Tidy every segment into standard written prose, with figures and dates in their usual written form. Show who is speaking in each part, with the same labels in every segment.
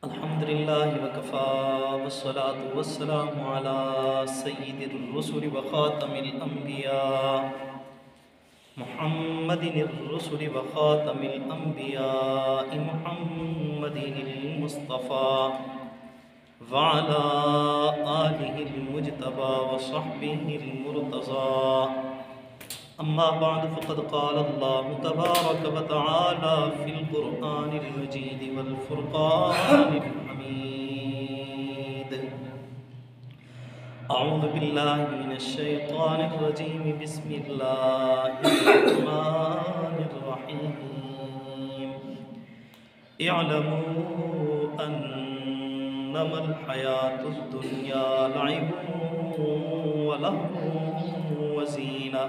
Speaker 1: الحمدللہ وکفا والصلاة والسلام علی سید الرسل وخاتم الانبیاء محمد الرسل وخاتم الانبیاء محمد المصطفیٰ وعلى آلہ المجتبى وصحبہ المرتضى اما بعد فقد قال اللہ تبارک وتعالی فی القرآن المجید والفرقان الحمید اعوذ باللہ من الشیطان الرجیم بسم اللہ الرحمن الرحیم اعلموا انما الحیاة الدنیا لعب ولہو وزینہ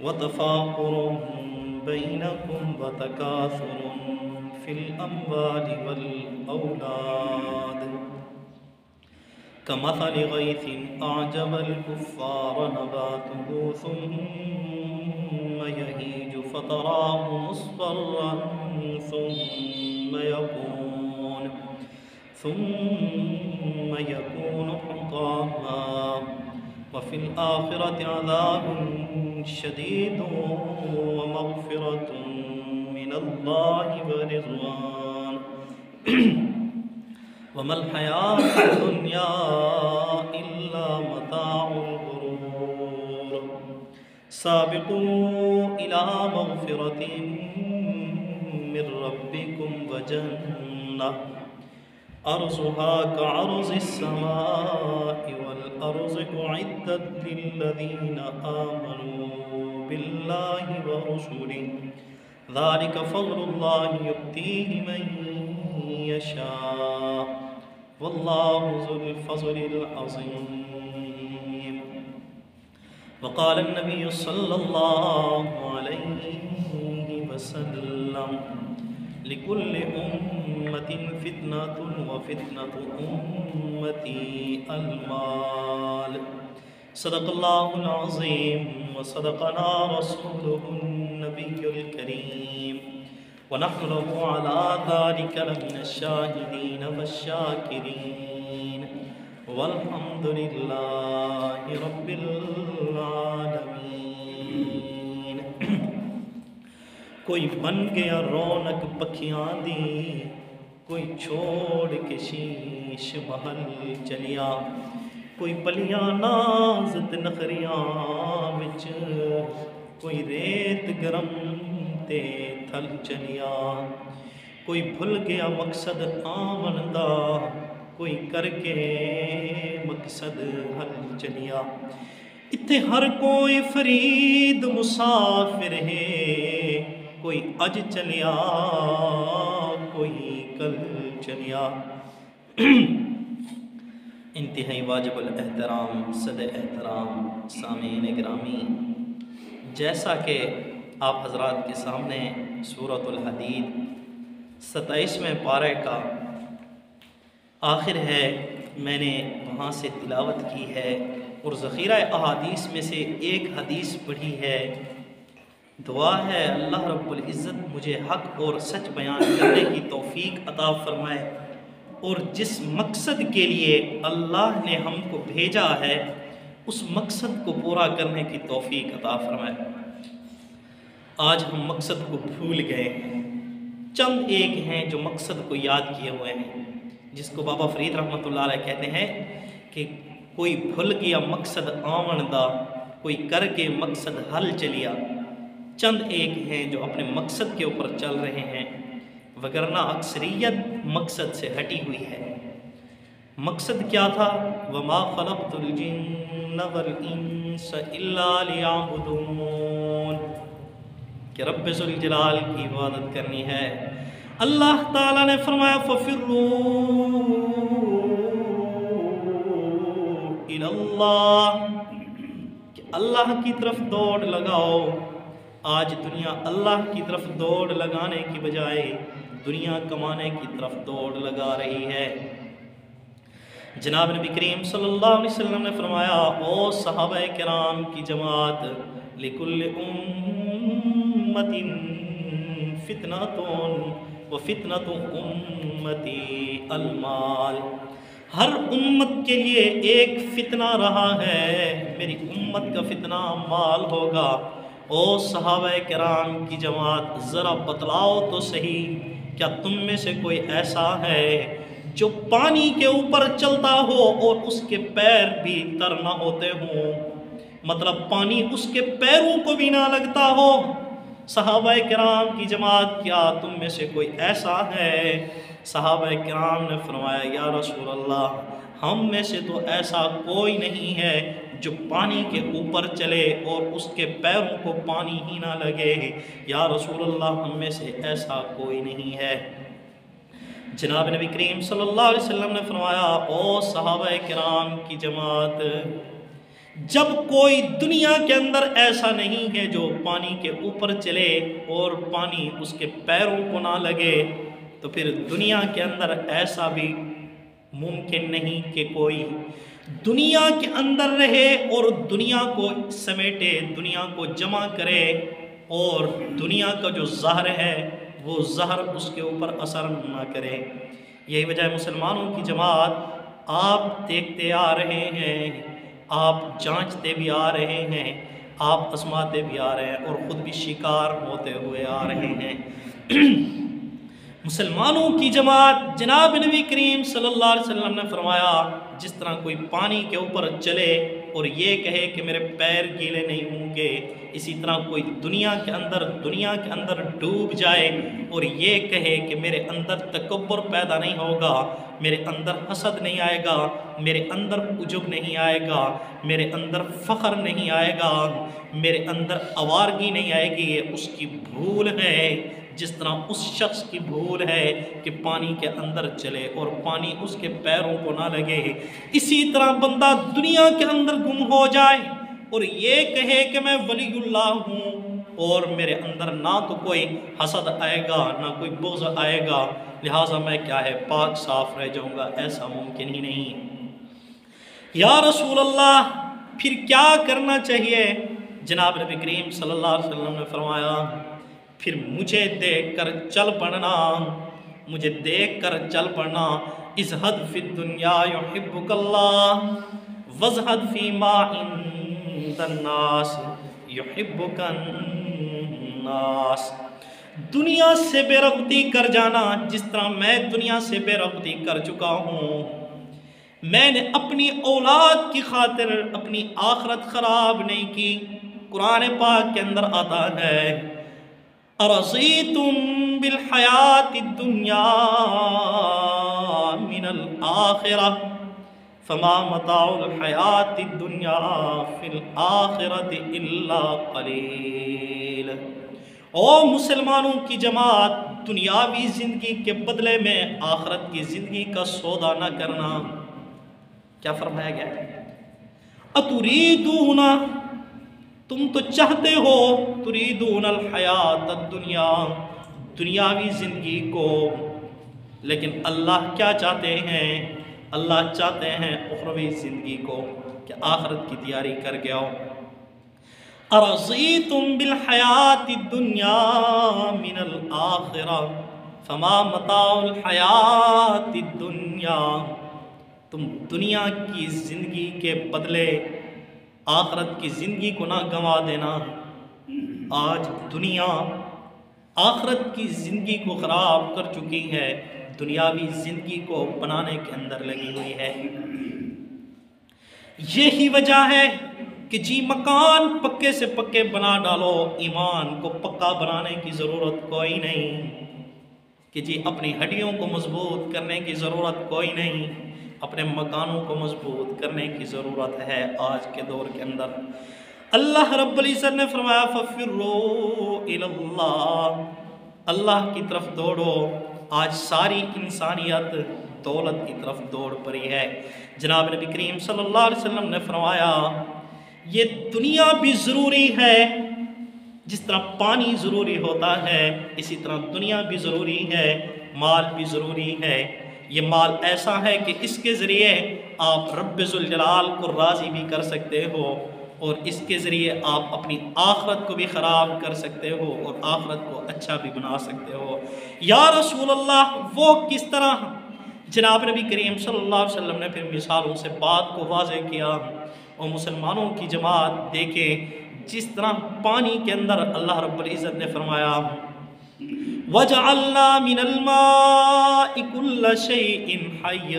Speaker 1: وتفاخر بينكم وتكاثر في الأموال والأولاد كمثل غيث أعجب الكفار نباته ثم يهيج فتراه مصفرا ثم يكون حطاما وفي الآخرة عذاب شديد ومغفرة من الله ورضوان وما الحياة الدنيا إلا متاع الغرور سابقوا إلى مغفرة من ربكم وجنة أرضها كعرض السماء والأرض أعدت للذين آمنوا بالله ورسله ذلك فضل الله يؤتيه من يشاء والله ذو الفضل العظيم وقال النبي صلى الله عليه وسلم لكل أمة فتنة وفتنة أمتي المال صدق الله العظيم وصدقنا رسوله النبي الكريم ونحن له على ذلك لمن الشاهدين والشاكرين والحمد لله رب العالمين کوئی بن گیا رونق پکھیاں دی کوئی چھوڑ کے شیش محل چلیا کوئی پلیاں نازت نخریاں وچ کوئی ریت گرم تے تھل چلیا کوئی بھل گیا مقصد آمن دا کوئی کر کے مقصد حل چلیا اتھے ہر کوئی فرید مسافر ہے کوئی اج چلیا کوئی کل چلیا انتہائی واجب الاحترام صد احترام سامعین گرامی جیسا کہ آپ حضرات کے سامنے سورۃ الحدید 27ویں پارے کا آخر ہے میں نے وہاں سے تلاوت کی ہے اور ذخیرہ احادیث میں سے ایک حدیث پڑھی ہے دعا ہے اللہ رب العزت مجھے حق اور سچ بیان کرنے کی توفیق عطا فرمائے اور جس مقصد کے لیے اللہ نے ہم کو بھیجا ہے اس مقصد کو پورا کرنے کی توفیق عطا فرمائے آج ہم مقصد کو بھول گئے ہیں چند ایک ہیں جو مقصد کو یاد کیے ہوئے ہیں جس کو بابا فرید رحمۃ اللہ علیہ کہتے ہیں کہ کوئی بھول گیا مقصد آمن دا کوئی کر کے مقصد حل چلیا چند ایک ہیں جو اپنے مقصد کے اوپر چل رہے ہیں وگرنہ اکثریت مقصد سے ہٹی ہوئی ہے مقصد کیا تھا وَمَا خَلَقْتُ الْجِنَّ وَالْإِنسَ إِلَّا لِيَعْبُدُونَ کہ رب ذوالجلال کی عبادت کرنی ہے اللہ تعالیٰ نے فرمایا فَفِرُّوا إِلَى اللَّهِ کہ اللہ کی طرف دوڑ لگاؤ آج دنیا اللہ کی طرف دوڑ لگانے کی بجائے دنیا کمانے کی طرف دوڑ لگا رہی ہے جناب نبی کریم صلی اللہ علیہ وسلم نے فرمایا او صحابہ کرام کی جماعت لِكُلِّ أُمَّةٍ فتنۃ وفتنۃ امتی المال، ہر امت کے لیے ایک فتنہ رہا ہے، میری امت کا فتنہ مال ہوگا۔ او صحابہ کرام کی جماعت، ذرا بتلاؤ تو صحیح، کیا تم میں سے کوئی ایسا ہے جو پانی کے اوپر چلتا ہو اور اس کے پیر بھی تر نہ ہوتے ہوں، مطلب پانی اس کے پیروں کو بھی نہ لگتا ہو؟ صحابہ کرام کی جماعت، کیا تم میں سے کوئی ایسا ہے؟ صحابہ کرام نے فرمایا یا رسول اللہ، ہم میں سے تو ایسا کوئی نہیں ہے جو پانی کے اوپر چلے اور اس کے پیروں کو پانی ہی نہ لگے، یا رسول اللہ ہم میں سے ایسا کوئی نہیں ہے۔ جناب نبی کریم صلی اللہ علیہ وسلم نے فرمایا او صحابہ کرام کی جماعت، جب کوئی دنیا کے اندر ایسا نہیں ہے جو پانی کے اوپر چلے اور پانی اس کے پیروں کو نہ لگے، تو پھر دنیا کے اندر ایسا بھی ممکن نہیں کہ کوئی دنیا کے اندر رہے اور دنیا کو سمیٹے، دنیا کو جمع کرے، اور دنیا کا جو زہر ہے وہ زہر اس کے اوپر اثر نہ کرے۔ یہی وجہ ہے مسلمانوں کی جماعت، آپ دیکھتے آ رہے ہیں، آپ جانچتے بھی آ رہے ہیں، آپ آزماتے بھی آ رہے ہیں اور خود بھی شکار ہوتے ہوئے آ رہے ہیں۔ مسلمانوں کی جماعت، جناب نبی کریم صلی اللہ علیہ وسلم نے فرمایا جس طرح کوئی پانی کے اوپر چلے اور یہ کہے کہ میرے پیر گیلے نہیں ہوں گے، اسی طرح کوئی دنیا کے اندر ڈوب جائے اور یہ کہے کہ میرے اندر تکبر پیدا نہیں ہوگا، میرے اندر حسد نہیں آئے گا، میرے اندر عجب نہیں آئے گا، میرے اندر فخر نہیں آئے گا، میرے اندر آوارگی نہیں آئے گی، یہ اس کی بھول ہے، جس طرح اس شخص کی بھول ہے کہ پانی کے اندر چلے اور پانی اس کے پیروں کو نہ لگے۔ اسی طرح بندہ دنیا کے اندر گم ہو جائے اور یہ کہے کہ میں ولی اللہ ہوں اور میرے اندر نہ تو کوئی حسد آئے گا نہ کوئی بغض آئے گا، لہٰذا میں کیا ہے پاک صاف رہ جاؤں گا، ایسا ممکن ہی نہیں۔ یا رسول اللہ پھر کیا کرنا چاہیے؟ جناب نبی کریم صلی اللہ علیہ وسلم نے فرمایا پھر مجھے دیکھ کر چل پڑنا، مجھے دیکھ کر چل پڑنا۔ ازہد فی الدنیا یحبک اللہ وازہد فی ما عند الناس یحبک الناس۔ دنیا سے بے رغبتی کر جانا، جس طرح میں دنیا سے بے رغبتی کر چکا ہوں، میں نے اپنی اولاد کی خاطر اپنی آخرت خراب نہیں کی۔ قرآن پاک کے اندر آتا ہے ارضیتم بالحیات الدنیا من الآخرہ فما متاع الحیات الدنیا فی الآخرۃ الا قلیل۔ او مسلمانوں کی جماعت، دنیاوی زندگی کے بدلے میں آخرت کی زندگی کا سودا نہ کرنا۔ کیا فرمایا گیا ہے؟ اتریدون، تم تو چاہتے ہو، تریدون الحیات الدنیا، دنیاوی زندگی کو، لیکن اللہ کیا چاہتے ہیں؟ اللہ چاہتے ہیں اخروی زندگی کو، کہ آخرت کی تیاری کر کے آؤ۔ ارضیتم بالحیات الدنیا من الآخرہ فما متاع الحیات الدنیا۔ تم دنیا کی زندگی کے بدلے آخرت کی زندگی کو نہ گنوا دینا۔ آج دنیا آخرت کی زندگی کو خراب کر چکی ہے، دنیاوی زندگی کو بنانے کے اندر لگی ہوئی ہے۔ یہی وجہ ہے کہ جی مکان پکے سے پکے بنا ڈالو، ایمان کو پکا بنانے کی ضرورت کوئی نہیں، کہ جی اپنی ہڈیوں کو مضبوط کرنے کی ضرورت کوئی نہیں، اپنے مکانوں کو مضبوط کرنے کی ضرورت ہے آج کے دور کے اندر۔ اللہ رب العزت نے فرمایا فَفِرُّوا إِلَى اللَّهِ، اللہ کی طرف دوڑو۔ آج ساری انسانیت دولت کی طرف دوڑ پڑی ہے۔ جناب نبی کریم صلی اللہ علیہ وسلم نے فرمایا یہ دنیا بھی ضروری ہے، جس طرح پانی ضروری ہوتا ہے اسی طرح دنیا بھی ضروری ہے، مال بھی ضروری ہے۔ یہ مال ایسا ہے کہ اس کے ذریعے آپ رب ذوالجلال کو راضی بھی کر سکتے ہو اور اس کے ذریعے آپ اپنی آخرت کو بھی خراب کر سکتے ہو اور آخرت کو اچھا بھی بنا سکتے ہو۔ یا رسول اللہ وہ کس طرح؟ جناب نبی کریم صلی اللہ علیہ وسلم نے پھر مثالوں سے بات کو واضح کیا۔ اور مسلمانوں کی جماعت دیکھیں جس طرح پانی کے اندر اللہ رب العزت نے فرمایا وَجَعَلْنَا مِنَ الْمَاءِ كُلَّ شَيْءٍ حَيٍّ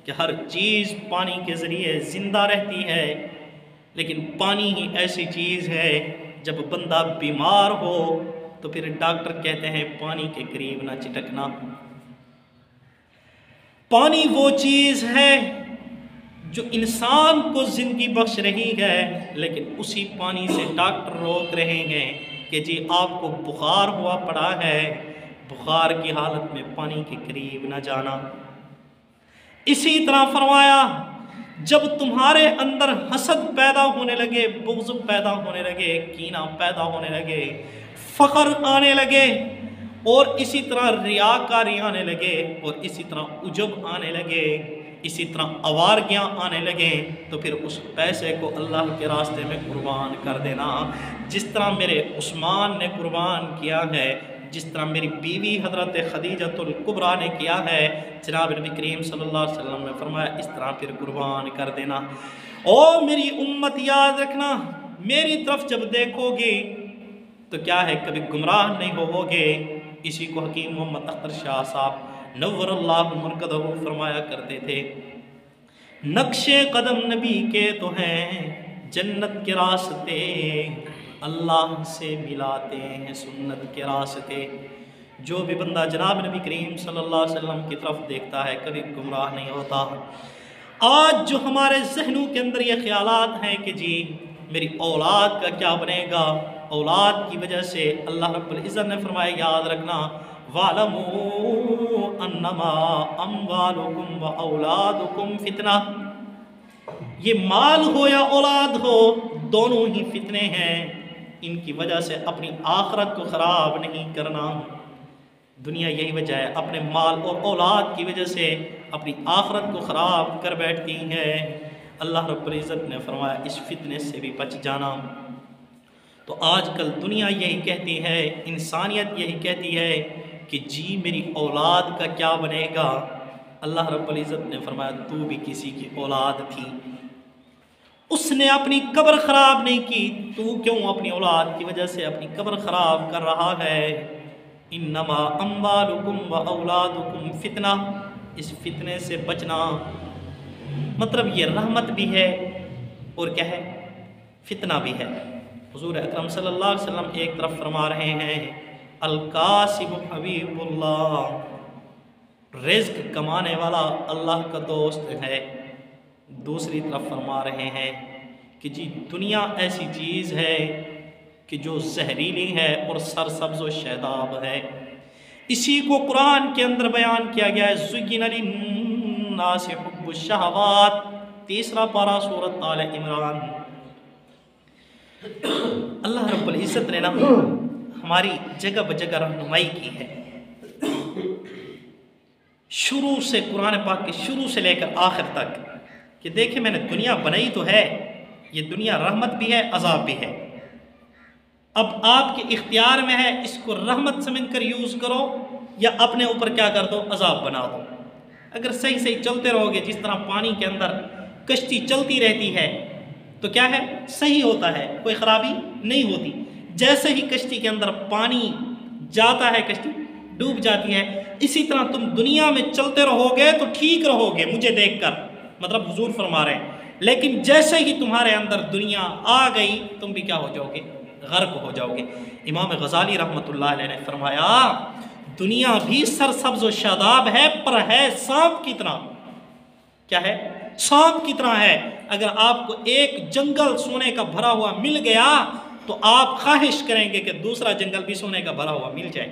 Speaker 1: کہ ہر چیز پانی کے ذریعے زندہ رہتی ہے، لیکن پانی ہی ایسی چیز ہے جب بندہ بیمار ہو تو پھر ڈاکٹر کہتے ہیں پانی کے قریب نہ چٹکنا۔ پانی وہ چیز ہے جو انسان کو زندگی بخش رہی ہے، لیکن اسی پانی سے ڈاکٹر روک رہے ہیں کہ جی آپ کو بخار ہوا پڑا ہے، بخار کی حالت میں پانی کے قریب نہ جانا۔ اسی طرح فرمایا جب تمہارے اندر حسد پیدا ہونے لگے، بغض پیدا ہونے لگے، کینہ پیدا ہونے لگے، فخر آنے لگے، اور اسی طرح ریاکاری آنے لگے، اور اسی طرح عجب آنے لگے، اسی طرح آوارگیاں آنے لگیں، تو پھر اس پیسے کو اللہ کے راستے میں قربان کر دینا۔ جس طرح میرے عثمان نے قربان کیا ہے، جس طرح میری بیوی حضرت خدیجۃ الکبریٰ نے کیا ہے، جناب نبی کریم صلی اللہ علیہ وسلم نے فرمایا اس طرح پھر قربان کر دینا۔ او میری امت یاد رکھنا، میری طرف جب دیکھو گی تو کیا ہے کبھی گمراہ نہیں ہوو گے۔ اسی کو حکیم محمد اختر شاہ صاحب نور اللہ مرکزہ فرمایا کرتے تھے، نقش قدم نبی کے تو ہیں جنت کے راستے، اللہ سے ملاتے ہیں سنت کے راستے۔ جو بھی بندہ جناب نبی کریم صلی اللہ علیہ وسلم کی طرف دیکھتا ہے کبھی گمراہ نہیں ہوتا۔ آج جو ہمارے ذہنوں کے اندر یہ خیالات ہیں کہ جی میری اولاد کا کیا بنے گا، اولاد کی وجہ سے اللہ رب العزت نے فرمایا یاد رکھنا وَاعْلَمُوا أَنَّمَا أَمْوَالُكُمْ وَأَوْلَادُكُمْ فِتْنَةٌ، یہ مال ہو یا اولاد ہو دونوں ہی فتنے ہیں، ان کی وجہ سے اپنی آخرت کو خراب نہیں کرنا۔ دنیا یہی وجہ ہے، اپنے مال اور اولاد کی وجہ سے اپنی آخرت کو خراب کر بیٹھتی ہے۔ اللہ رب العزت نے فرمایا اس فتنے سے بھی بچ جانا۔ تو آج کل دنیا یہی کہتی ہے، انسانیت یہی کہتی ہے کہ جی میری اولاد کا کیا بنے گا۔ اللہ رب العزت نے فرمایا تو بھی کسی کی اولاد تھی، اس نے اپنی قبر خراب نہیں کی، تو کیوں اپنی اولاد کی وجہ سے اپنی قبر خراب کر رہا ہے۔ انما اموالکم و اولادکم فتنہ، اس فتنے سے بچنا مطلب یہ رحمت بھی ہے اور کیا ہے فتنہ بھی ہے۔ حضور اکرم صلی اللہ علیہ وسلم ایک طرف فرما رہے ہیں القاسم حبیب اللہ، رزق کمانے والا اللہ کا دوست ہے، دوسری طرف فرما رہے ہیں کہ جی دنیا ایسی چیز ہے کہ جو زہریلی ہے اور سرسبز و شاداب ہے۔ اسی کو قرآن کے اندر بیان کیا گیا ہے زُيِّنَ لِلنَّاسِ حُبُّ الشَّهَوَاتِ، تیسرا پارہ سورۃ آل عمران۔ اللہ رب العزت نے نا ہماری جگہ بجگہ رہنمائی کی ہے، شروع سے قرآن پاک کے شروع سے لے کر آخر تک کہ دیکھیں میں نے دنیا بنائی تو ہے، یہ دنیا رحمت بھی ہے عذاب بھی ہے، اب آپ کے اختیار میں ہے اس کو رحمت سمجھ کر یوز کرو یا اپنے اوپر کیا کر دو عذاب بنا دو۔ اگر صحیح صحیح چلتے رہو گے، جس طرح پانی کے اندر کشتی چلتی رہتی ہے تو کیا ہے صحیح ہوتا ہے، کوئی خرابی نہیں ہوتی۔ جیسے ہی کشتی کے اندر پانی جاتا ہے کشتی ڈوب جاتی ہے، اسی طرح تم دنیا میں چلتے رہو گے تو ٹھیک رہو گے مجھے دیکھ کر، مطلب حضور فرما رہے ہیں، لیکن جیسے ہی تمہارے اندر دنیا آ گئی تم بھی کیا ہو جاؤ گے، غرق ہو جاؤ گے۔ امام غزالی رحمۃ اللہ علیہ نے فرمایا دنیا بھی سرسبز و شاداب ہے پر ہے سانپ کی طرح، کیا ہے سانپ کی طرح ہے۔ اگر آپ کو ایک جنگل سونے کا بھرا ہوا مل گیا تو آپ خواہش کریں گے کہ دوسرا جنگل بھی سونے کا بھرا ہوا مل جائے،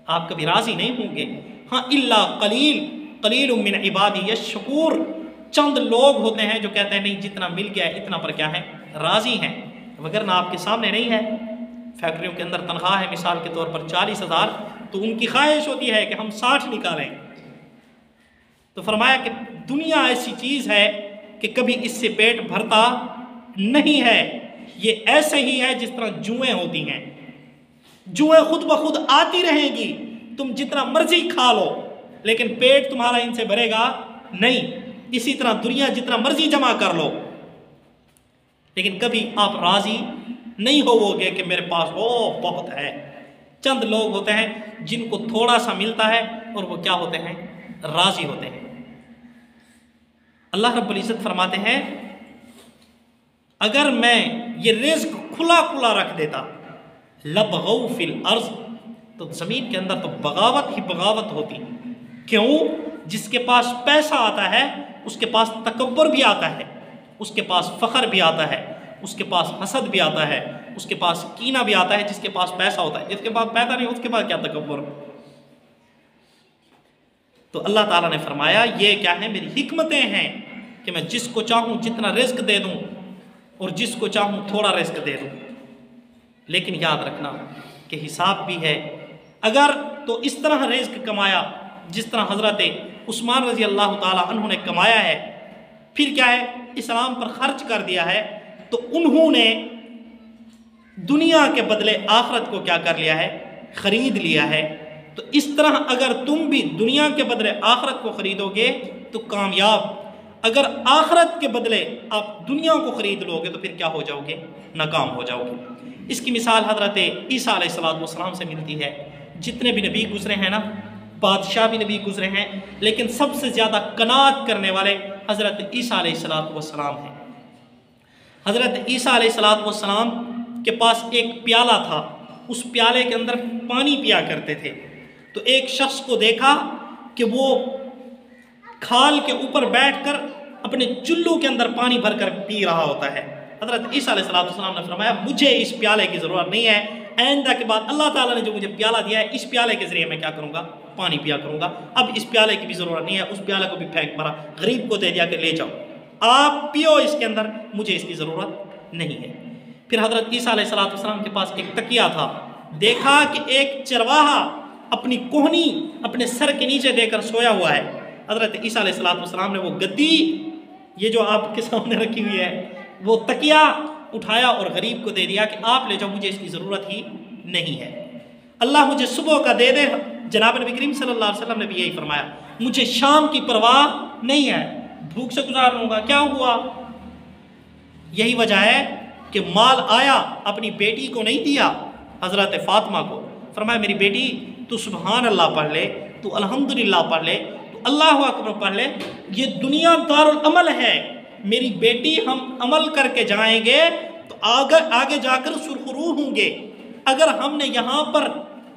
Speaker 1: آپ کبھی راضی نہیں ہوں گے۔ ہاں الا قلیل من عبادی الشکور، چند لوگ ہوتے ہیں جو کہتے ہیں نہیں جتنا مل گیا ہے اتنا پر کیا ہے راضی ہیں، وگرنہ آپ کے سامنے نہیں ہے۔ فیکٹریوں کے اندر تنخواہ ہے مثال کے طور پر 40,000، تو ان کی خواہش ہوتی ہے کہ ہم 60 نکالیں۔ تو فرمایا کہ دنیا ایسی چیز ہے کہ کبھی اس سے پیٹ بھرتا نہیں ہے، یہ ایسے ہی ہے جس طرح جوئیں ہوتی ہیں، جوئیں خود بخود آتی رہیں گی، تم جتنا مرضی کھا لو لیکن پیٹ تمہارا ان سے بھرے گا نہیں۔ اسی طرح دنیا جتنا مرضی جمع کر لو لیکن کبھی آپ راضی نہیں ہوو گے کہ میرے پاس بہت ہے۔ چند لوگ ہوتے ہیں جن کو تھوڑا سا ملتا ہے اور وہ کیا ہوتے ہیں؟ راضی ہوتے ہیں۔ اللہ رب العزت فرماتے ہیں اگر میں یہ رزق کھلا کھلا رکھ دیتا لبغوا فی الارض، تو زمین کے اندر تو بغاوت ہی بغاوت ہوتی۔ کیوں؟ جس کے پاس پیسہ آتا ہے اس کے پاس تکبر بھی آتا ہے، اس کے پاس فخر بھی آتا ہے، اس کے پاس حسد بھی آتا ہے، اس کے پاس کینہ بھی آتا ہے۔ جس کے پاس پیسہ ہوتا ہے، جس کے پاس پیسہ نہیں اس کے پاس کیا تکبر؟ تو اللہ تعالیٰ نے فرمایا یہ کیا ہے؟ میری حکمتیں ہیں کہ میں جس کو چاہوں جتنا رزق دے دوں اور جس کو چاہوں تھوڑا رزق دے دوں۔ لیکن یاد رکھنا کہ حساب بھی ہے۔ اگر تو اس طرح رزق کمایا جس طرح حضرت عثمان رضی اللہ تعالیٰ عنہ نے کمایا ہے، پھر کیا ہے؟ اسلام پر خرچ کر دیا ہے، تو انہوں نے دنیا کے بدلے آخرت کو کیا کر لیا ہے؟ خرید لیا ہے۔ تو اس طرح اگر تم بھی دنیا کے بدلے آخرت کو خریدو گے تو کامیاب، اگر آخرت کے بدلے آپ دنیا کو خرید لو گے تو پھر کیا ہو جاؤ گے؟ ناکام ہو جاؤ گے۔ اس کی مثال حضرت عیسیٰ علیہ السلام سے ملتی ہے۔ جتنے بھی نبی گزرے ہیں نا، بادشاہ بھی نبی گزرے ہیں، لیکن سب سے زیادہ قناعت کرنے والے حضرت عیسیٰ علیہ السلام ہیں۔ حضرت عیسیٰ علیہ السلام کے پاس ایک پیالہ تھا، اس پیالے کے اندر پانی پیا کرتے تھے۔ تو ایک شخص کو دیکھا کہ وہ کھال کے اوپر بیٹھ کر اپنے چلو کے اندر پانی بھر کر پی رہا ہوتا ہے۔ حضرت عیسیٰ علیہ السلام نے فرمایا مجھے اس پیالے کی ضرورت نہیں ہے، آئندہ کے بعد اللہ تعالیٰ نے جو مجھے پیالہ دیا ہے اس پیالے کے ذریعے میں کیا کروں گا؟ پانی پیا کروں گا۔ اب اس پیالے کی بھی ضرورت نہیں ہے، اس پیالے کو بھی پھینک مارا، غریب کو دے دیا کہ لے جاؤ، آپ پیو اس کے اندر، مجھے اس کی ضرورت نہیں ہے۔ پھر حضرت عیسیٰ علیہ السلام کے پاس ایک تکیہ تھا، دیکھا کہ ایک چرواہا اپنی کوہنی اپنے سر کے نیچے دے کر سویا ہوا ہے۔ حضرت عیسیٰ علیہ السلام نے وہ گدی، یہ جو آپ کے سامنے رکھی ہوئی ہے، وہ تکیہ اٹھایا اور غریب کو دے دیا کہ آپ لے جاؤ، مجھے اس کی ضرورت ہی نہیں ہے۔ اللہ مجھے صبح کا دے دے، جناب نبی کریم صلی اللہ علیہ وسلم نے بھی یہی فرمایا، مجھے شام کی پرواہ نہیں ہے، بھوک سے گزار لوں گا، کیا ہوا؟ یہی وجہ ہے کہ مال آیا، اپنی بیٹی کو نہیں دیا، حضرت فاطمہ کو فرمایا میری بیٹی تو سبحان اللہ پڑھ لے، تو الحمدللہ پڑھ لے، تو اللہ اکبر پڑھ لے، یہ دنیا دار العمل ہے، میری بیٹی ہم عمل کر کے جائیں گے تو آگے جا کر سرخرو ہوں گے۔ اگر ہم نے یہاں پر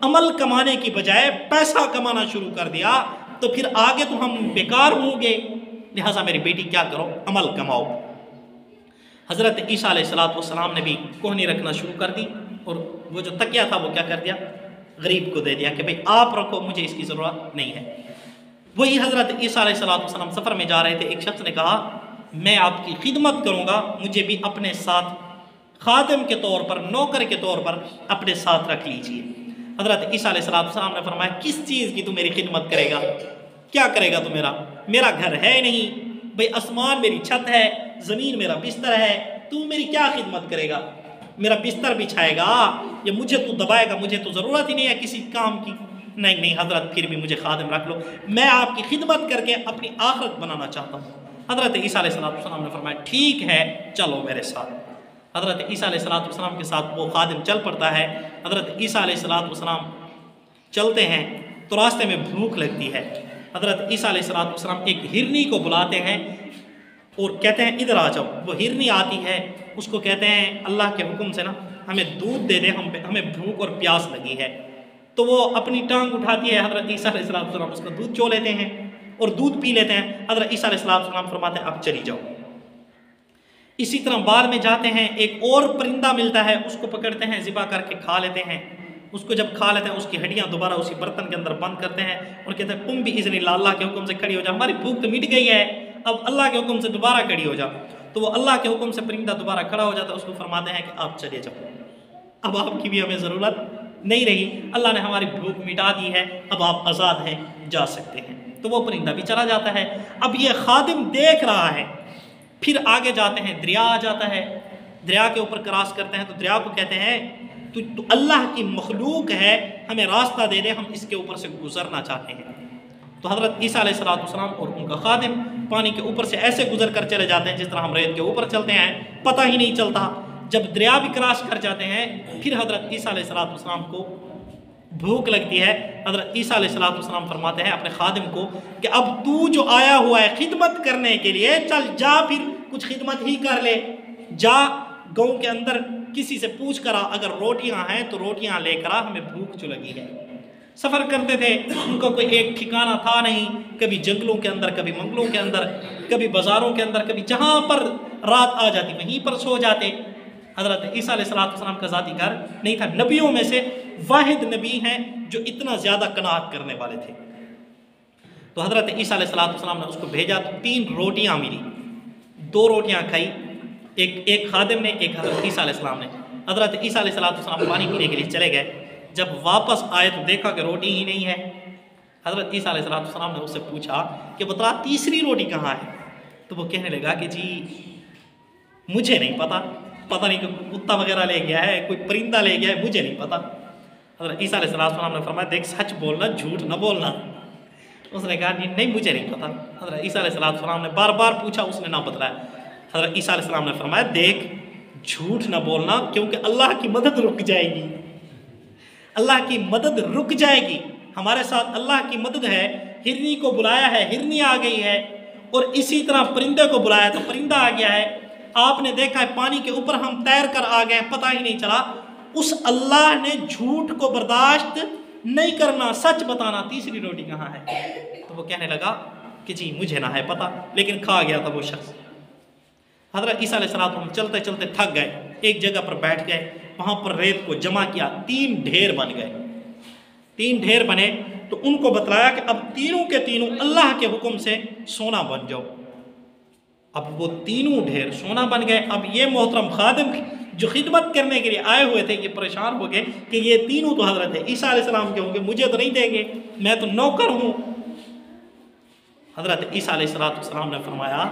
Speaker 1: عمل کمانے کی بجائے پیسہ کمانا شروع کر دیا تو پھر آگے تو ہم بیکار ہوں گے، لہٰذا میری بیٹی کیا کرو؟ عمل کماؤ۔ حضرت عیسیٰ علیہ السلام نے بھی کوہنی رکھنا شروع کر دی اور وہ جو تکیہ تھا وہ کیا کر دیا؟ غریب کو دے دیا کہ بھئی آپ رکھو، مجھے اس کی ضرورت نہیں ہے۔ وہی حضرت عیسیٰ علیہ السلام سفر میں جا رہے تھے، ایک شخص نے کہا میں آپ کی خدمت کروں گا، مجھے بھی اپنے ساتھ خادم کے طور پر، نوکر کے طور پر اپنے ساتھ رکھ لیجئے۔ حضرت عیسیٰ علیہ السلام نے فرمایا کس چیز کی تو میری خدمت کرے گا؟ کیا کرے گا تو؟ میرا گھر ہے نہیں بھئی، آسمان میری چھت ہے، زمین میرا بستر ہے، تو میری کیا خدمت کرے گا؟ میرا بستر بچھائے گا یا مجھے تو دبائے گا؟ مجھے تو ضرورت ہی نہیں ہے کسی کام کی۔ نہیں حضرت، پھر بھی مجھے خادم رکھ لو، میں آپ کی خدمت کر کے اپنی آخرت بنانا چاہتا ہوں۔ حضرت عیسیٰ علیہ السلام نے فرمایا ٹھیک ہے چلو میرے ساتھ۔ حضرت عیسیٰ علیہ السلام کے ساتھ وہ خادم چل پڑتا ہے۔ حضرت عیسیٰ علیہ السلام چلتے ہیں تو راستے میں بھوک لگتی ہے۔ حضرت عیسیٰ علیہ السلام ایک ہرنی کو بلاتے ہیں اور کہتے ہیں ادھر آ جاؤ۔ وہ ہرنی آتی ہے، اس کو کہتے ہیں اللہ کے حکم سے نا ہمیں دودھ دے دے، ہمیں بھوک اور پیاس لگی ہے۔ تو وہ اپنی ٹانگ اٹھاتی ہے، حضرت عیسیٰ علیہ السلام اس کا دودھ چو لیتے ہیں اور دودھ پی لیتے ہیں۔ حضرت عیسیٰ علیہ السلام فرماتے ہیں اب چلی جاؤ۔ اسی طرح بعد میں جاتے ہیں، ایک اور پرندہ ملتا ہے، اس کو پکڑتے ہیں، ذبح کر کے کھا لیتے ہیں۔ اس کو جب کھا لیتے ہیں اس کی ہڈیاں دوبارہ اسی برتن کے اندر بند کرتے ہیں اور کہتے ہیں تم بھی اذن اللہ، اللہ کے حکم سے کھڑی ہو جا، ہماری بھوک تو مٹ گئی ہے، اب اللہ کے حکم سے دوبارہ کھڑی ہو جا۔ تو وہ اللہ کے حکم سے پرندہ دوبارہ کھڑا ہو جاتا ہے، اس کو فرماتے ہیں کہ آپ چلے جاؤ، اب آپ کی بھی ہمیں ضرورت نہیں رہی، اللہ نے ہماری بھوک مٹا دی ہے، اب آپ آزاد ہیں، جا سکتے ہیں۔ تو وہ پرندہ بھی چلا جاتا ہے۔ اب یہ خادم دیکھ رہا ہے، پھر آگے جاتے ہیں، دریا آ جاتا ہے، دریا کے اوپر کراس کرتے ہیں تو دریا کو کہتے ہیں تو اللہ کی مخلوق ہے، ہمیں راستہ دے دے، ہم اس کے اوپر سے گزرنا چاہتے ہیں۔ تو حضرت عیسیٰ علیہ السلام اور ان کا خادم پانی کے اوپر سے ایسے گزر کر چلے جاتے ہیں جس طرح ہم ریت کے اوپر چلتے ہیں، پتہ ہی نہیں چلتا۔ جب دریا بھی کراس کر جاتے ہیں پھر حضرت عیسیٰ علیہ السلام کو بھوک لگتی ہے۔ حضرت عیسیٰ علیہ السلام فرماتے ہیں اپنے خادم کو کہ اب تو جو آیا ہوا ہے خدمت کرنے کے لیے، چل جا پھر کچھ خدمت ہی کر لے، جا گاؤں کے اندر کسی سے پوچھ کرا، اگر روٹیاں ہیں تو روٹیاں لے کر آ، ہمیں بھوک جو لگی ہے۔ سفر کرتے تھے، ان کا کوئی ایک ٹھکانہ تھا نہیں، کبھی جنگلوں کے اندر، کبھی منگلوں کے اندر، کبھی بازاروں کے اندر، کبھی جہاں پر رات آ جاتی وہیں پر سو جاتے۔ حضرت عیسیٰ علیہ السلام کا ذاتی گھر نہیں تھا، نبیوں میں سے واحد نبی ہیں جو اتنا زیادہ قناعت کرنے والے تھے۔ تو حضرت عیسیٰ علیہ السلام نے اس کو بھیجا تو 3 روٹیاں ملی، 2 روٹیاں کھائی، ایک خادم نے، ایک حضرت عیسیٰ علیہ السلام نے۔ حضرت عیسیٰ علیہ السلام پانی پینے کے لیے چلے گئے، جب واپس آئے تو دیکھا کہ روٹی ہی نہیں ہے۔ حضرت عیسیٰ علیہ السلام نے اس سے پوچھا کہ بتا تیسری روٹی کہاں ہے؟ تو وہ کہنے لگا کہ جی مجھے نہیں پتہ نہیں کہ کتا وغیرہ لے گیا ہے، کوئی پرندہ لے گیا ہے، مجھے نہیں پتہ۔ حضرت عیسیٰ علیہ السلام نے فرمایا دیکھ سچ بولنا، جھوٹ نہ بولنا۔ اس نے کہا نہیں مجھے نہیں پتہ۔ حضرت عیسیٰ علیہ السلام نے بار بار پوچھا، اس نے نہ بتلایا۔ حضرت عیسیٰ علیہ السلام نے فرمایا دیکھ جھوٹ نہ بولنا، کیونکہ اللہ کی مدد رک جائے گی، اللہ کی مدد رک جائے گی، ہمارے ساتھ اللہ کی مدد ہے۔ ہرنی کو بلایا ہے، ہرنی آ گئی ہے، اور اسی طرح پرندے کو بلایا تو پرندہ آ گیا ہے۔ آپ نے دیکھا ہے پانی کے اوپر ہم تیر کر آ گئے، پتہ ہی نہیں چلا۔ اس اللہ نے جھوٹ کو برداشت نہیں کرنا، سچ بتانا، تیسری روٹی کہاں ہے؟ تو وہ کہنے لگا کہ جی مجھے نہ ہے پتہ، لیکن کھا گیا تھا وہ شخص۔ حضرت عیسیٰ علیہ السلام چلتے چلتے تھک گئے، ایک جگہ پر بیٹھ گئے، وہاں پر ریت کو جمع کیا، 3 ڈھیر بن گئے۔ 3 ڈھیر بنے تو ان کو بتلایا کہ اب تینوں کے تینوں اللہ کے حکم سے سونا بن جاؤ۔ اب وہ تینوں ڈھیر سونا بن گئے۔ اب یہ محترم خادم جو خدمت کرنے کے لیے آئے ہوئے تھے یہ پریشان ہو گئے کہ یہ تینوں تو حضرت عیسیٰ علیہ السلام کے ہوں گے، مجھے تو نہیں دیں گے، میں تو نوکر ہوں۔ حضرت عیسیٰ علیہ السلام نے فرمایا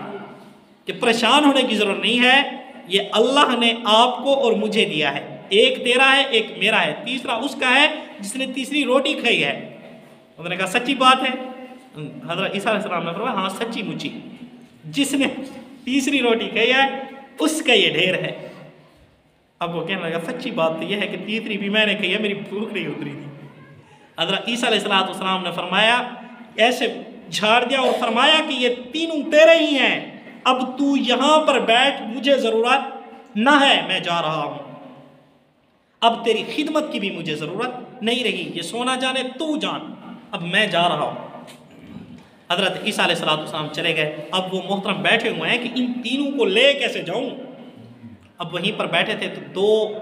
Speaker 1: کہ پریشان ہونے کی ضرورت نہیں ہے، یہ اللہ نے آپ کو اور مجھے دیا ہے، ایک تیرا ہے ایک میرا ہے، تیسرا اس کا ہے جس نے تیسری روٹی کھائی ہے۔ انہوں نے کہا سچی بات ہے؟ حضرت عیسیٰ علیہ السلام نے فرمایا ہاں سچی مچی، جس نے تیسری روٹی کھائی ہے اس کا یہ ڈھیر ہے۔ اب وہ کہنے لگا سچی بات تو یہ ہے کہ تیسری بھی میں نے کہی ہے، میری بھوک نہیں اتری تھی۔ حضرت عیسیٰ علیہ السلام نے فرمایا ایسے جھاڑ دیا اور فرمایا کہ یہ تینوں تیرے ہی ہیں، اب تو یہاں پر بیٹھ، مجھے ضرورت نہ ہے، میں جا رہا ہوں، اب تیری خدمت کی بھی مجھے ضرورت نہیں رہی، یہ سونا جانے تو جان، اب میں جا رہا ہوں۔ حضرت عیسیٰ علیہ السلام چلے گئے۔ اب وہ محترم بیٹھے ہوئے ہیں کہ ان تینوں کو لے کیسے جاؤں۔ اب وہیں پر بیٹھے تھے تو 2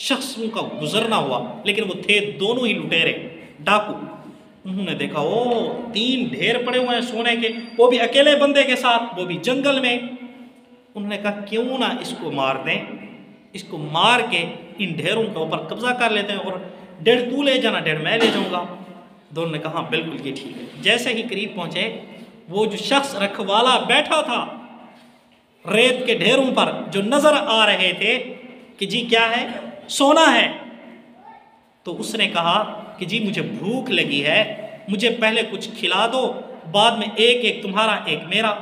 Speaker 1: شخصوں کا گزرنا ہوا، لیکن وہ تھے دونوں ہی لٹیرے، ڈاکو۔ انہوں نے دیکھا 3 ڈھیر پڑے ہوئے ہیں سونے کے، وہ بھی اکیلے بندے کے ساتھ، وہ بھی جنگل میں۔ انہوں نے کہا کیوں نہ اس کو مار دیں، اس کو مار کے ان ڈھیروں کے اوپر قبضہ کر لیتے ہیں، اور 1.5 تو لے جانا 1.5 میں لے جاؤں گا۔ دونوں نے کہا بالکل یہ ٹھیک ہے۔ جیسے ہی قریب پہنچے وہ جو شخص رکھوالا بیٹھا تھا ریت کے ڈھیروں پر جو نظر آ رہے تھے کہ جی کیا ہے، سونا ہے، تو اس نے کہا کہ جی مجھے بھوک لگی ہے، مجھے پہلے کچھ کھلا دو، بعد میں ایک تمہارا ایک میرا۔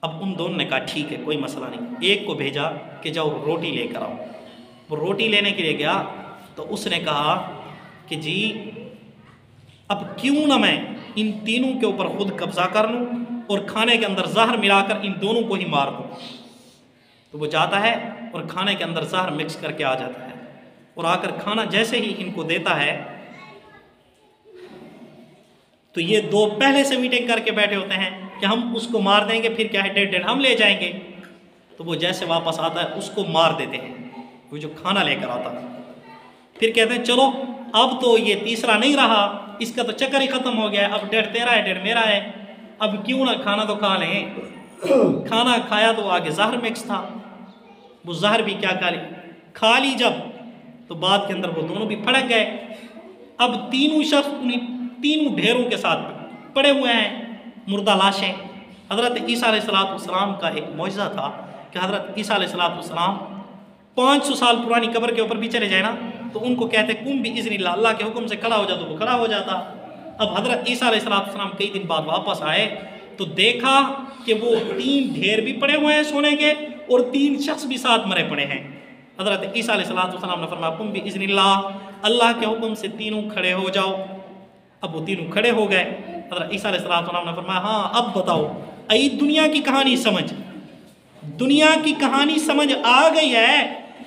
Speaker 1: اب ان دونوں نے کہا ٹھیک ہے کوئی مسئلہ نہیں۔ ایک کو بھیجا کہ جاؤ روٹی لے کر آؤ۔ وہ روٹی لینے کے لیے گیا تو اس نے کہا کہ جی اب کیوں نہ میں ان تینوں کے اوپر خود قبضہ کر لوں اور کھانے کے اندر زہر ملا کر ان دونوں کو ہی مار دوں۔ تو وہ جاتا ہے اور کھانے کے اندر زہر مکس کر کے آ جاتا ہے، اور آ کر کھانا جیسے ہی ان کو دیتا ہے تو یہ 2 پہلے سے میٹنگ کر کے بیٹھے ہوتے ہیں کہ ہم اس کو مار دیں گے، پھر کیا ہے 1.5 ہم لے جائیں گے۔ تو وہ جیسے واپس آتا ہے اس کو مار دیتے ہیں، وہ جو کھانا لے کر آتا ہے۔ پھر کہتے ہیں چلو اب تو یہ تیسرا نہیں رہا، اس کا تو چکر ہی ختم ہو گیا، اب 1.5 تیرا ہے 1.5 میرا ہے، اب کیوں نہ کھانا تو کھا لیں۔ کھانا کھایا تو آگے زہر مکس تھا، وہ زہر بھی کیا کھا لی جب تو بعد کے اندر وہ دونوں بھی پھڑک گئے۔ اب تینوں شخص انہیں تینوں ڈھیروں کے ساتھ پڑے ہوئے ہیں، مردہ لاشیں۔ حضرت عیسیٰ علیہ السلام کا ایک معجزہ تھا کہ حضرت عیسیٰ علیہ السلام 500 سال پرانی قبر کے اوپر بھی چلے جائے نا تو ان کو کہتے کم بھی اذن اللہ، اللہ کے حکم سے کھڑا ہو جاتا تو وہ کھڑا ہو جاتا۔ اب حضرت عیسیٰ علیہ السلام کئی دن بعد واپس آئے تو دیکھا کہ وہ 3 ڈھیر بھی پڑے ہوئے ہیں سونے کے اور 3 شخص بھی ساتھ مرے پڑے ہیں۔ حضرت عیسیٰ علیہ السلام نے فرمایا کم بھی اذن اللہ، اللہ کے حکم سے تینوں کھڑے ہو جاؤ۔ اب وہ تینوں کھڑے ہو گئے۔ حضرت عیسیٰ علیہ السلام نے فرمایا ہاں اب بتاؤ، ای دنیا کی کہانی سمجھ، دنیا کی کہانی سمجھ آ گئی ہے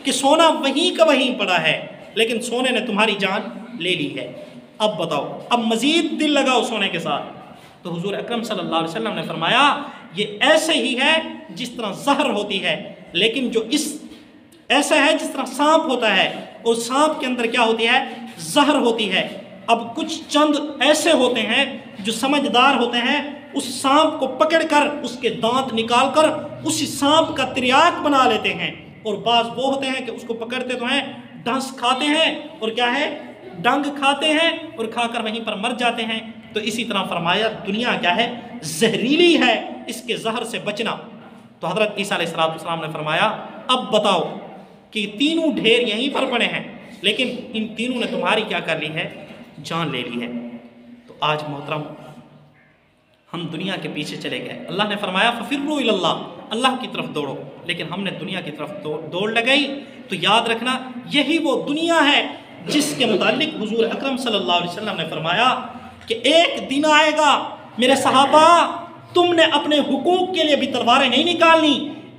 Speaker 1: کہ سونا وہیں کا وہیں پڑا ہے لیکن سونے نے تمہاری جان لے لی ہے، اب بتاؤ، اب مزید دل لگاؤ سونے کے ساتھ۔ تو حضور اکرم صلی اللہ علیہ وسلم نے فرمایا یہ ایسے ہی ہے جس طرح زہر ہوتی ہے، لیکن جو ایسا ہے جس طرح سانپ ہوتا ہے اور سانپ کے اندر کیا ہوتی ہے، زہر ہوتی ہے۔ اب کچھ چند ایسے ہوتے ہیں جو سمجھدار ہوتے ہیں، اس سانپ کو پکڑ کر اس کے دانت نکال کر اسی سانپ کا تریاک بنا لیتے ہیں، اور بعض وہ ہوتے ہیں کہ اس کو پکڑتے تو ہیں، ڈنس کھاتے ہیں اور کیا ہے، ڈنگ کھاتے ہیں اور کھا کر وہیں پر مر جاتے ہیں۔ تو اسی طرح فرمایا دنیا کیا ہے، زہریلی ہے، اس کے زہر سے بچنا۔ تو حضرت عیسیٰ علیہ السلام نے فرمایا اب بتاؤ کہ تینوں ڈھیر یہیں پر پڑے ہیں لیکن ان تینوں نے تمہاری کیا کر لی ہے، جان لے لی ہے۔ تو آج محترم ہم دنیا کے پیچھے چلے گئے، اللہ نے فرمایا ففروا الی اللہ، اللہ کی طرف دوڑو، لیکن ہم نے دنیا کی طرف دوڑ لگائی۔ تو یاد رکھنا یہی وہ دنیا ہے جس کے متعلق حضور اکرم صلی اللہ علیہ وسلم نے فرمایا کہ ایک دن آئے گا میرے صحابہ، تم نے اپنے حقوق کے لیے بھی تلواریں نہیں نکالنی،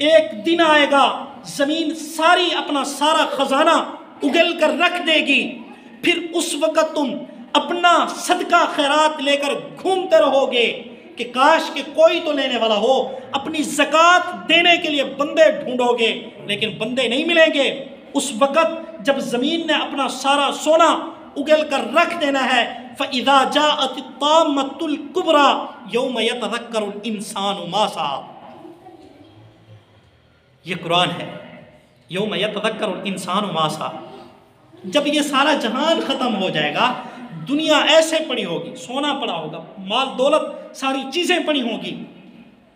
Speaker 1: ایک دن آئے گا زمین ساری اپنا سارا خزانہ اگل کر رکھ دے گی، پھر اس وقت تم اپنا صدقہ خیرات لے کر گھومتے رہو گے کہ کاش کہ کوئی تو لینے والا ہو، اپنی زکوٰۃ دینے کے لیے بندے ڈھونڈو گے لیکن بندے نہیں ملیں گے۔ اس وقت جب زمین نے اپنا سارا سونا اگل کر رکھ دینا ہے، فَإِذَا جَاءَتِ الطَّامَّةُ الْكُبْرَى يَوْمَ يَتَذَكَّرُ الْإِنسَانُ مَا سَعَى، یہ قرآن ہے، یوم یتذکر الانسان ما سعی۔ جب یہ سارا جہان ختم ہو جائے گا، دنیا ایسے پڑی ہوگی، سونا پڑا ہوگا، مال دولت ساری چیزیں پڑی ہوں گی،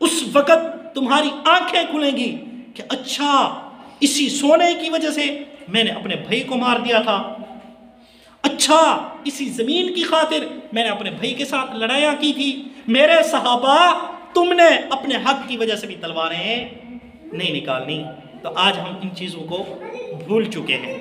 Speaker 1: اس وقت تمہاری آنکھیں کھلیں گی کہ اچھا اسی سونے کی وجہ سے میں نے اپنے بھائی کو مار دیا تھا، اچھا اسی زمین کی خاطر میں نے اپنے بھائی کے ساتھ لڑائیاں کی تھی۔ میرے صحابہ تم نے اپنے حق کی وجہ سے بھی تلواریں نہیں نکالنی۔ تو آج ہم ان چیزوں کو بھول چکے ہیں،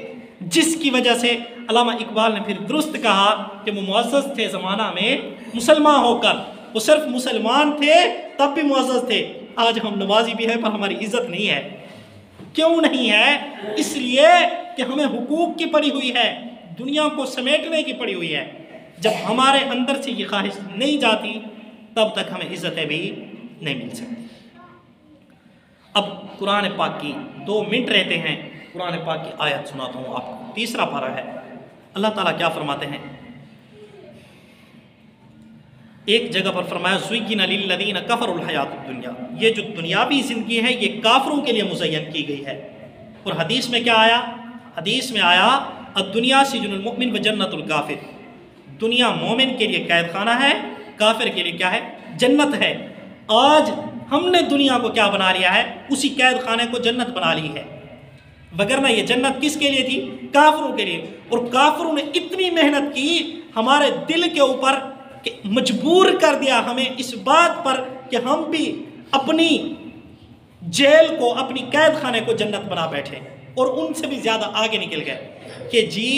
Speaker 1: جس کی وجہ سے علامہ اقبال نے پھر درست کہا کہ وہ معزز تھے زمانہ میں مسلمان ہو کر، وہ صرف مسلمان تھے تب بھی معزز تھے، آج ہم نمازی بھی ہیں پر ہماری عزت نہیں ہے۔ کیوں نہیں ہے؟ اس لیے کہ ہمیں حقوق کی پڑی ہوئی ہے، دنیا کو سمیٹنے کی پڑی ہوئی ہے۔ جب ہمارے اندر سے یہ خواہش نہیں جاتی تب تک ہمیں عزتیں بھی نہیں مل سکتی۔ اب قرآن پاک کی 2 منٹ رہتے ہیں، قرآن پاک کی آیت سناتا ہوں آپ کو، 3 پارہ ہے۔ اللہ تعالیٰ کیا فرماتے ہیں؟ ایک جگہ پر فرمایا زُيِّنَ لِلَّذِينَ كَفَرُوا الْحَيَاةُ الدُّنْيَا، یہ جو دنیاوی زندگی ہے یہ کافروں کے لیے مزین کی گئی ہے۔ اور حدیث میں کیا آیا؟ حدیث میں آیا الدنیا سجن المؤمن وجنت الکافر، دنیا مومن کے لیے قید خانہ ہے، کافر کے لیے کیا ہے؟ جنت ہے۔ آج ہم نے دنیا کو کیا بنا لیا ہے؟ اسی قید خانے کو جنت بنا لی ہے، وگرنہ یہ جنت کس کے لیے تھی؟ کافروں کے لیے۔ اور کافروں نے اتنی محنت کی ہمارے دل کے اوپر کہ مجبور کر دیا ہمیں اس بات پر کہ ہم بھی اپنی جیل کو، اپنی قید خانے کو جنت بنا بیٹھے، اور ان سے بھی زیادہ آگے نکل گئے کہ جی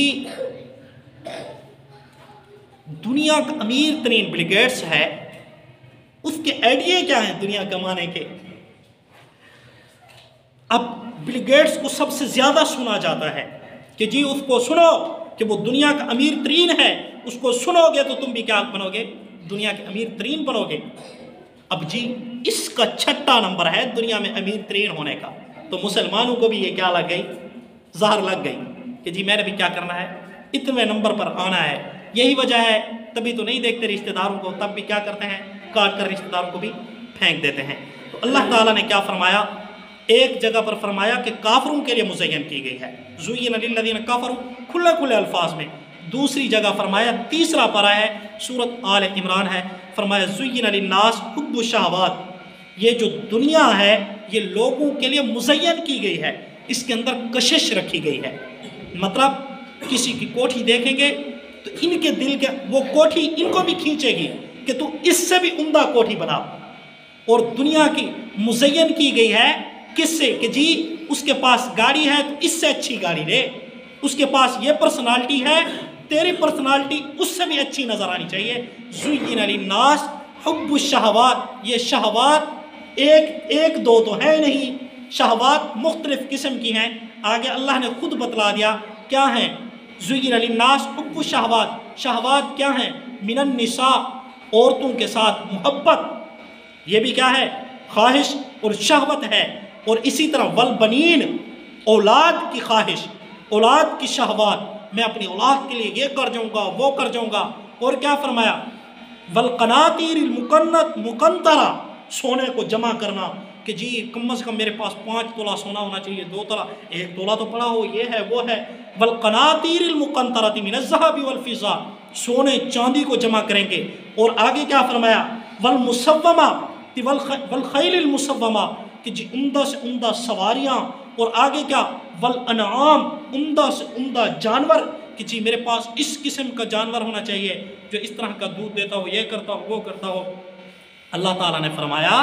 Speaker 1: دنیا کا امیر ترین بل گیٹس ہے، اس کے آئیڈیا کیا ہیں دنیا کمانے کے؟ اب بل گیٹس کو سب سے زیادہ سنا جاتا ہے کہ جی اس کو سنو کہ وہ دنیا کا امیر ترین ہے، اس کو سنو گے تو تم بھی کیا بنو گے؟ دنیا کے امیر ترین بنو گے۔ اب جی اس کا 6واں نمبر ہے دنیا میں امیر ترین ہونے کا، تو مسلمانوں کو بھی یہ کیا لگ گئی؟ زہر لگ گئی کہ جی میں نے بھی کیا کرنا ہے؟ اتنے نمبر پر آنا ہے۔ یہی وجہ ہے تبھی تو نہیں دیکھتے رشتہ داروں کو، تب بھی کیا کرتے ہیں؟ کاٹ کر رشتہ داروں کو بھی پھینک دیتے ہیں۔ تو اللہ تعالیٰ نے کیا فرمایا؟ ایک جگہ پر فرمایا کہ کافروں کے لیے مزین کی گئی ہے، زُيِّنَ لِلَّذِينَ كَفَرُوا، کھلے کھلے الفاظ میں۔ دوسری جگہ فرمایا، 3 پارہ ہے، سورۃ آل عمران ہے، فرمایا زُيِّنَ لِلنَّاسِ حُبُّ الشَّهَوَاتِ، یہ جو دنیا ہے
Speaker 2: یہ لوگوں کے لیے مزین کی گئی ہے، اس کے اندر کشش رکھی گئی ہے۔ مطلب کسی کی کوٹھی دیکھیں گے تو ان کے دل کے وہ کوٹھی ان کو بھی کھینچے گی کہ تو اس سے بھی عمدہ کوٹھی بنا۔ اور دنیا کی مزین کی گئی ہے کس سے کہ جی اس کے پاس گاڑی ہے تو اس سے اچھی گاڑی لے، اس کے پاس یہ پرسنالٹی ہے، تیری پرسنالٹی اس سے بھی اچھی نظر آنی چاہیے۔ زُیِّنَ لِلنَّاسِ حُبُّ الشہوات، یہ شہوات ایک دو تو ہے نہیں، شہوات مختلف قسم کی ہیں۔ آگے اللہ نے خود بتلا دیا کیا ہیں۔ زُیِّنَ لِلنَّاسِ حُبُّ الشہوات، شہوات کیا ہیں؟ من النساء، عورتوں کے ساتھ محبت، یہ بھی کیا ہے؟ خواہش اور شہوت ہے۔ اور اسی طرح والبنین، اولاد کی خواہش، اولاد کی شہوات، میں اپنی اولاد کے لیے یہ کر جاؤں گا وہ کر جاؤں گا۔ اور کیا فرمایا؟ والقناطیر المقنطرہ، سونے کو جمع کرنا کہ جی کم از کم میرے پاس 5 تولہ سونا ہونا چاہیے، 2 تولہ، 1 تولہ تو پڑا ہو، یہ ہے وہ ہے۔ والقناطیر المقنطرۃ من الذهب والفضہ، سونے چاندی کو جمع کریں گے۔ اور آگے کیا فرمایا؟ والمسومہ والخیل المسومہ، کہ جی عمدہ سے عمدہ سواریاں۔ اور آگے کیا؟ والانعام، عمدہ سے عمدہ جانور، کہ جی میرے پاس اس قسم کا جانور ہونا چاہیے جو اس طرح کا دودھ دیتا ہو، یہ کرتا ہو وہ کرتا ہو۔ اللہ تعالیٰ نے فرمایا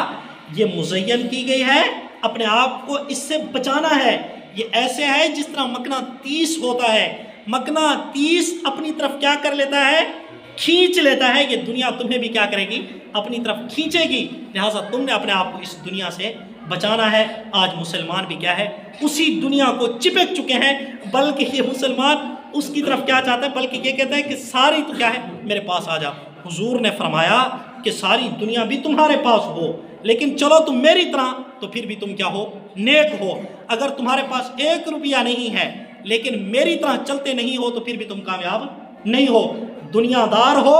Speaker 2: یہ مزین کی گئی ہے، اپنے آپ کو اس سے بچانا ہے۔ یہ ایسے ہے جس طرح مقناطیس ہوتا ہے، مقناطیس اپنی طرف کیا کر لیتا ہے؟ کھینچ لیتا ہے۔ یہ دنیا تمہیں بھی کیا کرے گی؟ اپنی طرف کھینچے گی۔ لہٰذا تم نے اپنے آپ کو اس دنیا سے بچانا ہے۔ آج مسلمان بھی کیا ہے؟ اسی دنیا کو چپک چکے ہیں، بلکہ یہ مسلمان اس کی طرف کیا چاہتا ہے؟ بلکہ یہ کہتا ہے کہ ساری تو کیا ہے میرے پاس آ جا۔ حضور نے فرمایا کہ ساری دنیا بھی تمہارے پاس ہو، لیکن چلو تم میری طرح تو پھر بھی تم کیا ہو؟ نیک ہو۔ اگر تمہارے پاس 1 روپیہ نہیں ہے لیکن میری طرح چلتے نہیں ہو تو پھر بھی تم کامیاب نہیں ہو۔ دنیا دار ہو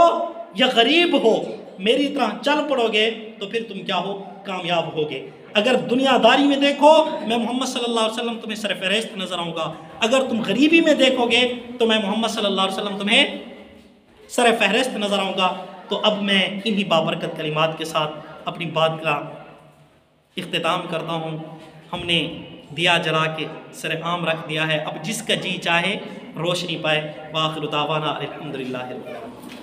Speaker 2: یا غریب ہو، میری طرح چل پڑو گے تو پھر تم کیا ہو؟ کامیاب ہوگے۔ اگر دنیا داری میں دیکھو، میں محمد صلی اللہ علیہ وسلم تمہیں سر فہرست نظر آؤں گا۔ اگر تم غریبی میں دیکھو گے تو میں محمد صلی اللہ علیہ وسلم تمہیں سر فہرست نظر آؤں گا۔ تو اب میں انہی بابرکت کلمات کے ساتھ اپنی بات کا اختتام کرتا ہوں۔ ہم نے دیا جلا کے سر عام رکھ دیا ہے، اب جس کا جی چاہے روشنی پائے۔ وآخر دعوانا الحمدللہ رب العالمین۔